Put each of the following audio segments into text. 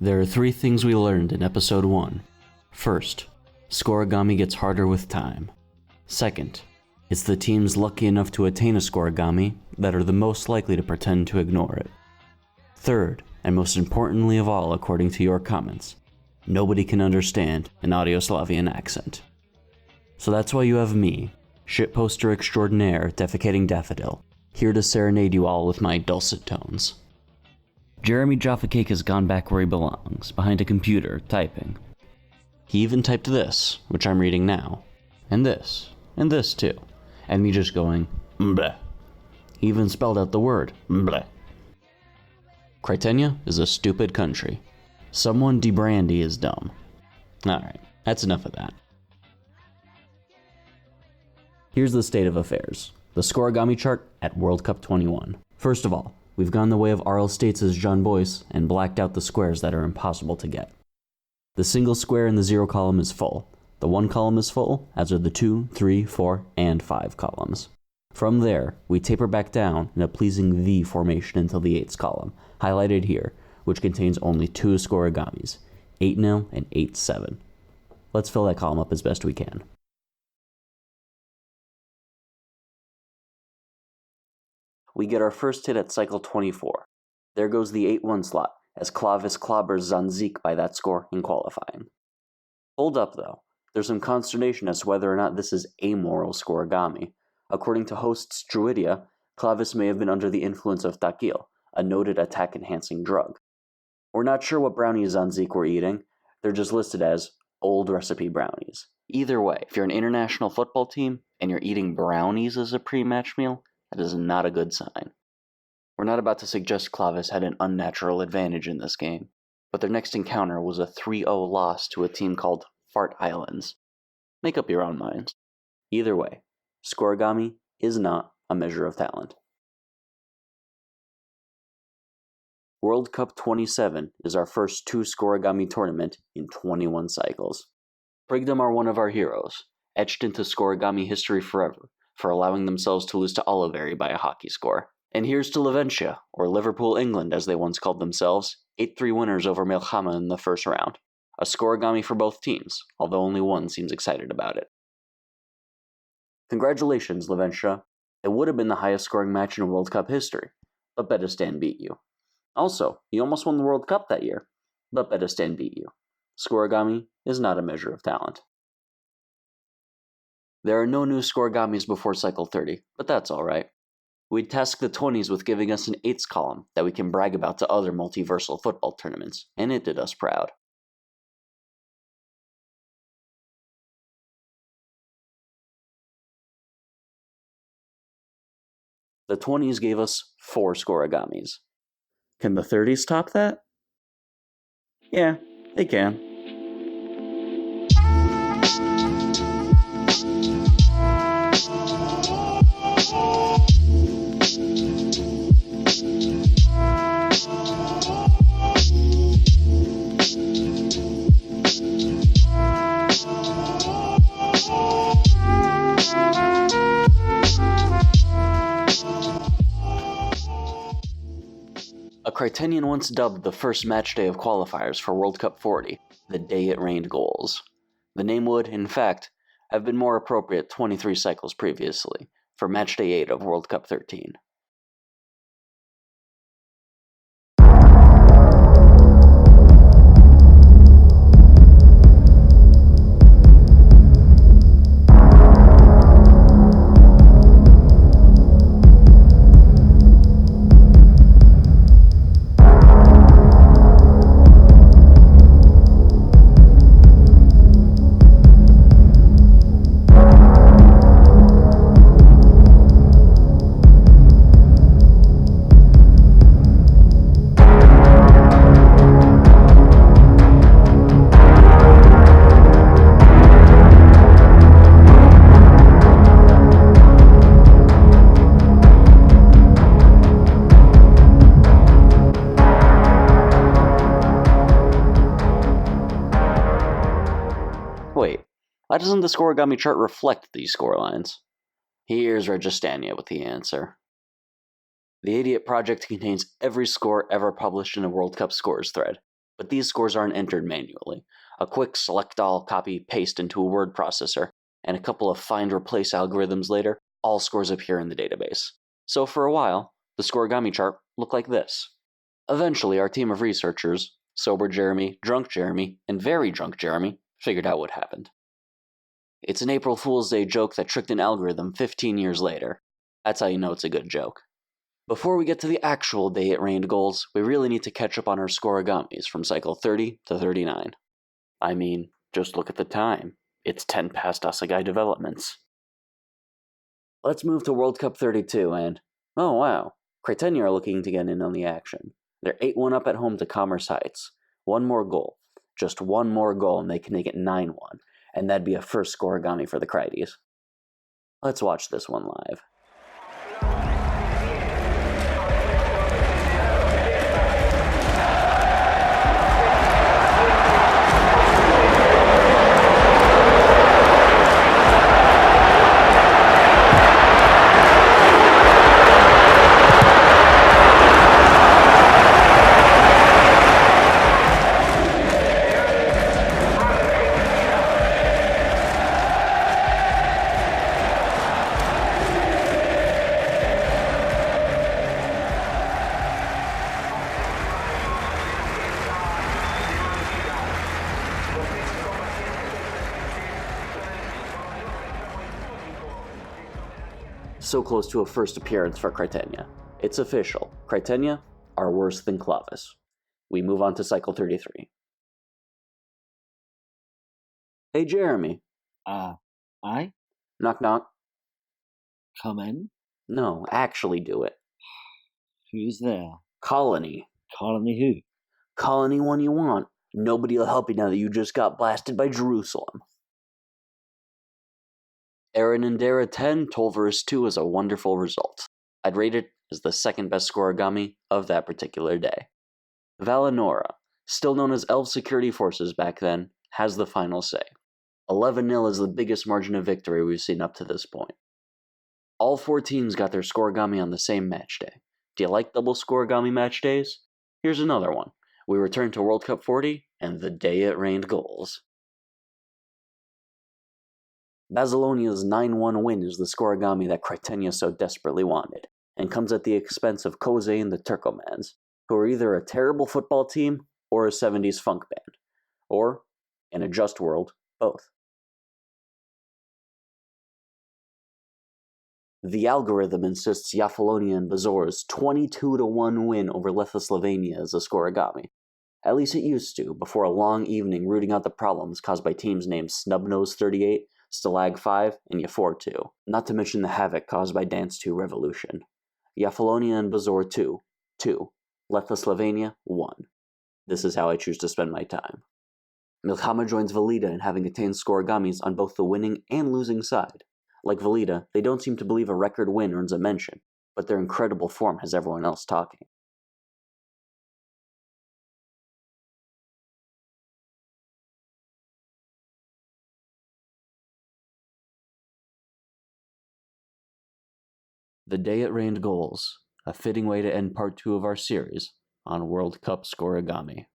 There are 3 things we learned in episode 1. First, scorigami gets harder with time. Second, it's the teams lucky enough to attain a scorigami that are the most likely to pretend to ignore it. Third, and most importantly of all according to your comments, nobody can understand an Audioslavian accent. So that's why you have me, shitposter extraordinaire Defecating Daffodil, here to serenade you all with my dulcet tones. Jeremy Jaffa Cake has gone back where he belongs, behind a computer, typing. He even typed this, which I'm reading now, and this too, and me just going, bleh. He even spelled out the word, bleh. Critenia is a stupid country. Someone debrandy is dumb. Alright, that's enough of that. Here's the state of affairs. The scorigami chart at World Cup 21. First of all, we've gone the way of R.L. States' John Boyce and blacked out the squares that are impossible to get. The single square in the 0 column is full. The 1 column is full, as are the 2, 3, 4, and 5 columns. From there, we taper back down in a pleasing V formation until the 8s column, highlighted here, which contains only 2 scorigamis, 8-0 and 8-7. Let's fill that column up as best we can. We get our first hit at cycle 24. There goes the 8-1 slot, as Clovis clobbers Zanzik by that score in qualifying. Hold up though, there's some consternation as to whether or not this is amoral scorigami. According to hosts Druidia, Clovis may have been under the influence of takil, a noted attack-enhancing drug. We're not sure what brownies Zanzik were eating, they're just listed as old recipe brownies. Either way, if you're an international football team and you're eating brownies as a pre-match meal, that is not a good sign. We're not about to suggest Clovis had an unnatural advantage in this game, but their next encounter was a 3-0 loss to a team called Fart Islands. Make up your own minds. Either way, scorigami is not a measure of talent. World Cup 27 is our first 2 scorigami tournament in 21 cycles. Prigdom are one of our heroes, etched into scorigami history forever, for allowing themselves to lose to Oliveri by a hockey score. And here's to Liventia, or Liverpool England as they once called themselves, 8-3 winners over Milchama in the first round. A scorigami for both teams, although only one seems excited about it. Congratulations, Liventia. It would have been the highest scoring match in World Cup history, but Betistan beat you. Also, you almost won the World Cup that year, but Betistan beat you. Scorigami is not a measure of talent. There are no new scorigamis before cycle 30, but that's alright. We'd task the 20s with giving us an 8s column that we can brag about to other multiversal football tournaments, and it did us proud. The 20s gave us 4 scorigamis. Can the 30s top that? Yeah, they can. A Critenian once dubbed the first match day of qualifiers for World Cup 40, the day it rained goals. The name would, in fact, have been more appropriate 23 cycles previously, for match day 8 of World Cup 13. Wait, why doesn't the scorigami chart reflect these scorelines? Here's Registania with the answer. The Idiot Project contains every score ever published in a World Cup scores thread. But these scores aren't entered manually. A quick select all, copy, paste into a word processor, and a couple of find replace algorithms later, all scores appear in the database. So for a while, the Scorigami chart looked like this. Eventually, our team of researchers, Sober Jeremy, Drunk Jeremy, and Very Drunk Jeremy, figured out what happened. It's an April Fool's Day joke that tricked an algorithm 15 years later. That's how you know it's a good joke. Before we get to the actual day it rained goals, we really need to catch up on our Scorigamis from cycle 30 to 39. I mean, just look at the time. It's 10 past Assegai developments. Let's move to World Cup 32 and, oh wow, Cretenia are looking to get in on the action. They're 8-1 up at home to Commerce Heights. One more goal. Just one more goal and they can make it 9-1, and that'd be a first Scorigami for the Crites. Let's watch this one live. So close to a first appearance for Cretenia. It's official. Cretenia are worse than Clovis. We move on to cycle 33. Hey, Jeremy. I? Knock knock. Come in? No, actually do it. Who's there? Colony. Colony who? Call anyone you want. Nobody'll help you now that you just got blasted by Jerusalem. Aaron and Dara 10, Tolverus 2 is a wonderful result. I'd rate it as the second best Scorigami of that particular day. Valinora, still known as Elf Security Forces back then, has the final say. 11-0 is the biggest margin of victory we've seen up to this point. All 4 teams got their Scorigami on the same match day. Do you like double Scorigami match days? Here's another one. We return to World Cup 40, and the day it rained goals. Basilonia's 9-1 win is the Scorigami that Cretenia so desperately wanted, and comes at the expense of Koze and the Turkomans, who are either a terrible football team or a 70s funk band. Or, in a just world, both. The algorithm insists Yafalonia and Bazor's 22-1 win over Lethoslavania is a Scorigami. At least it used to, before a long evening rooting out the problems caused by teams named Snubnose 38, Stalag 5, and Yafor 2, not to mention the havoc caused by Dance 2 Revolution. Yafalonia and Bazor 2, 2. Lethoslavania 1. This is how I choose to spend my time. Milchama joins Velida in having attained Scorigamis on both the winning and losing side. Like Velida, they don't seem to believe a record win earns a mention, but their incredible form has everyone else talking. The day it rained goals, a fitting way to end part 2 of our series on World Cup Scorigami.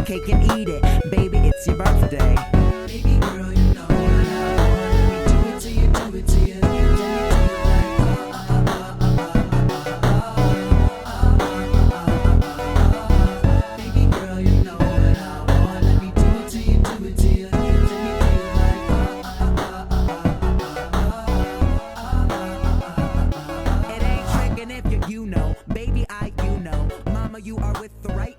cake and eat it. Baby, it's your birthday. Baby girl, you know what I want. Let me do it to you, do it to you. Baby girl, you know what I want. Let me do it to you, do it to you. It ain't tricking if you know, baby, you know. Mama, you are with the right